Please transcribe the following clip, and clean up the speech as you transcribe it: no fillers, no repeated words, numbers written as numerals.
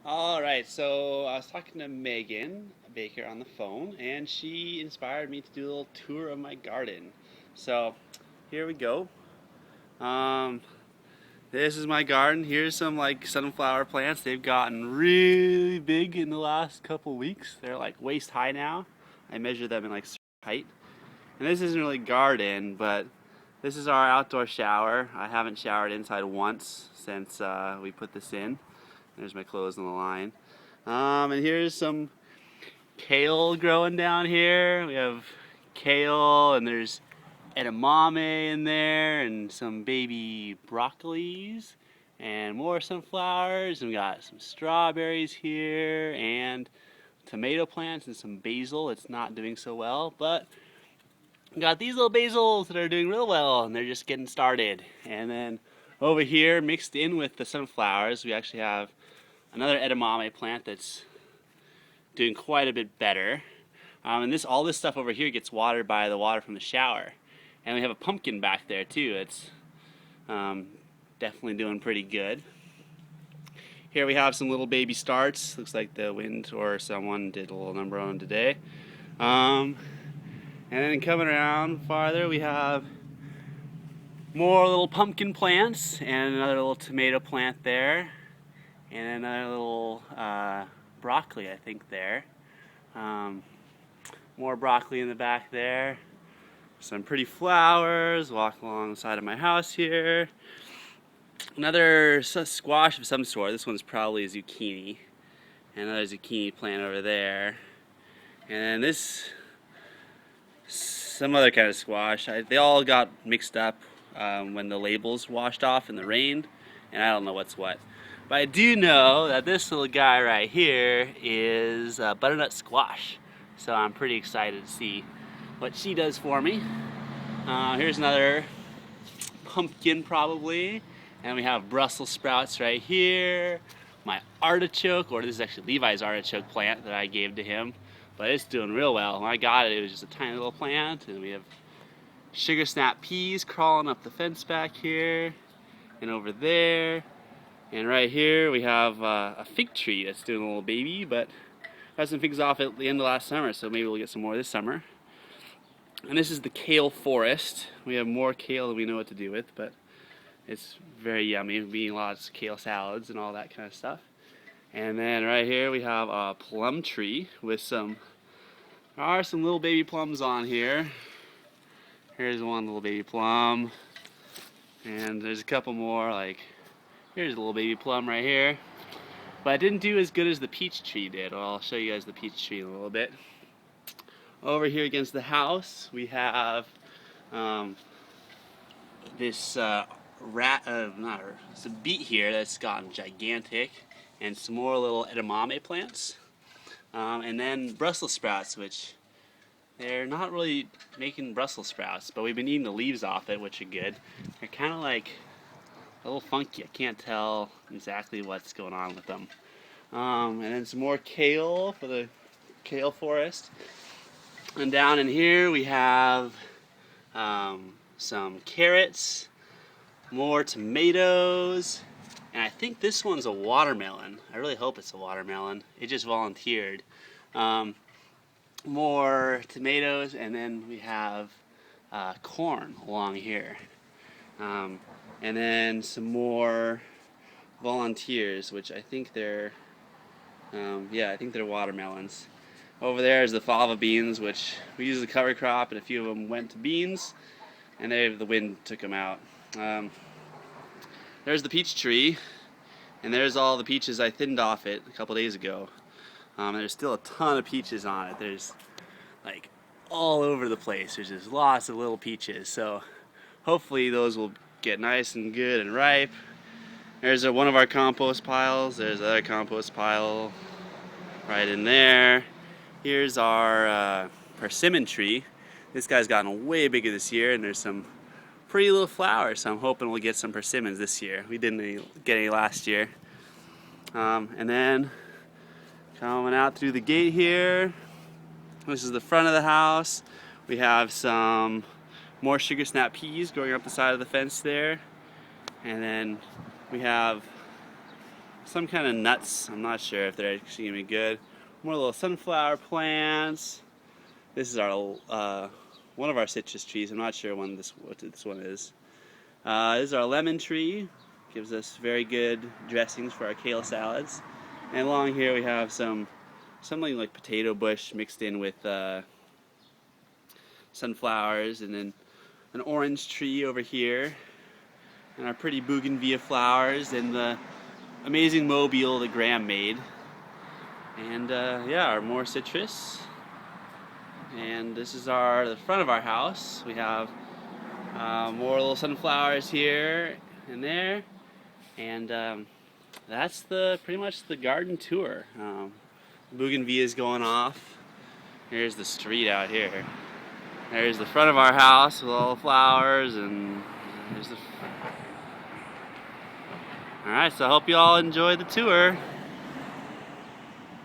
All right, so I was talking to Megan Baker on the phone, and she inspired me to do a little tour of my garden. So here we go. Um, this is my garden. Here's some like sunflower plants. They've gotten really big in the last couple weeks. They're like waist high now. I measure them in like height. And this isn't really garden, but this is our outdoor shower. I haven't showered inside once since we put this in. There's my clothes on the line. And here's some kale growing down here. We have kale, and there's edamame in there, and some baby broccolis, and more sunflowers. And we got some strawberries here, and tomato plants, and some basil. It's not doing so well, but we got these little basils that are doing real well, and they're just getting started. And then over here, mixed in with the sunflowers, we actually have another edamame plant that's doing quite a bit better. And all this stuff over here gets watered by the water from the shower. And we have a pumpkin back there too. It's definitely doing pretty good. Here we have some little baby starts. Looks like the wind or someone did a little number on them today. And then coming around farther, we have more little pumpkin plants and another little tomato plant there, and another little broccoli, I think, there. More broccoli in the back there. Some pretty flowers. Walk along the side of my house here. Another squash of some sort. This one's probably a zucchini. And another zucchini plant over there. And then this, some other kind of squash. They all got mixed up when the labels washed off in the rain. And I don't know what's what. But I do know that this little guy right here is butternut squash. So I'm pretty excited to see what she does for me. Here's another pumpkin probably. And we have Brussels sprouts right here. My artichoke, or this is actually Levi's artichoke plant that I gave to him. But it's doing real well. When I got it, it was just a tiny little plant. And we have sugar snap peas crawling up the fence back here. And over there. And right here we have a fig tree that's doing a little baby, but got some figs off at the end of last summer, so maybe we'll get some more this summer. And this is the kale forest. We have more kale than we know what to do with, but it's very yummy. We're eating lots of kale salads and all that kind of stuff. And then right here we have a plum tree with there are some little baby plums on here. Here's one little baby plum. And there's a couple more, like here's a little baby plum right here. But it didn't do as good as the peach tree did. Well, I'll show you guys the peach tree in a little bit. Over here against the house, we have this it's a beet here that's gotten gigantic, and some more little edamame plants. And then Brussels sprouts, which they're not really making Brussels sprouts, but we've been eating the leaves off it, which are good. They're kind of like a little funky. I can't tell exactly what's going on with them. And then some more kale for the kale forest. And down in here we have some carrots, more tomatoes, and I think this one's a watermelon. I really hope it's a watermelon. It just volunteered. More tomatoes, and then we have corn along here. And then some more volunteers, which I think they're, I think they're watermelons. Over there is the fava beans, which we use as a cover crop, and a few of them went to beans, and the wind took them out. There's the peach tree, and there's all the peaches I thinned off it a couple days ago. There's still a ton of peaches on it. There's like all over the place. There's just lots of little peaches. So hopefully those will get nice and good and ripe. There's one of our compost piles. There's another compost pile right in there. Here's our persimmon tree. This guy's gotten way bigger this year, and there's some pretty little flowers, so I'm hoping we'll get some persimmons this year. We didn't get any last year. And then coming out through the gate here, this is the front of the house. We have some more sugar snap peas growing up the side of the fence there. And then we have some kind of nuts. I'm not sure if they're actually gonna be good. More little sunflower plants. This is our one of our citrus trees. I'm not sure what this one is. This is our lemon tree. Gives us very good dressings for our kale salads. And along here we have something like potato bush mixed in with sunflowers, and then an orange tree over here, and our pretty bougainvillea flowers, and the amazing mobile that Graham made. And yeah, our more citrus. And this is the front of our house. We have more little sunflowers here and there, and that's pretty much the garden tour. Bougainvillea is going off. Here's the street out here. There's the front of our house with all the flowers, and there's Alright, so I hope you all enjoy the tour.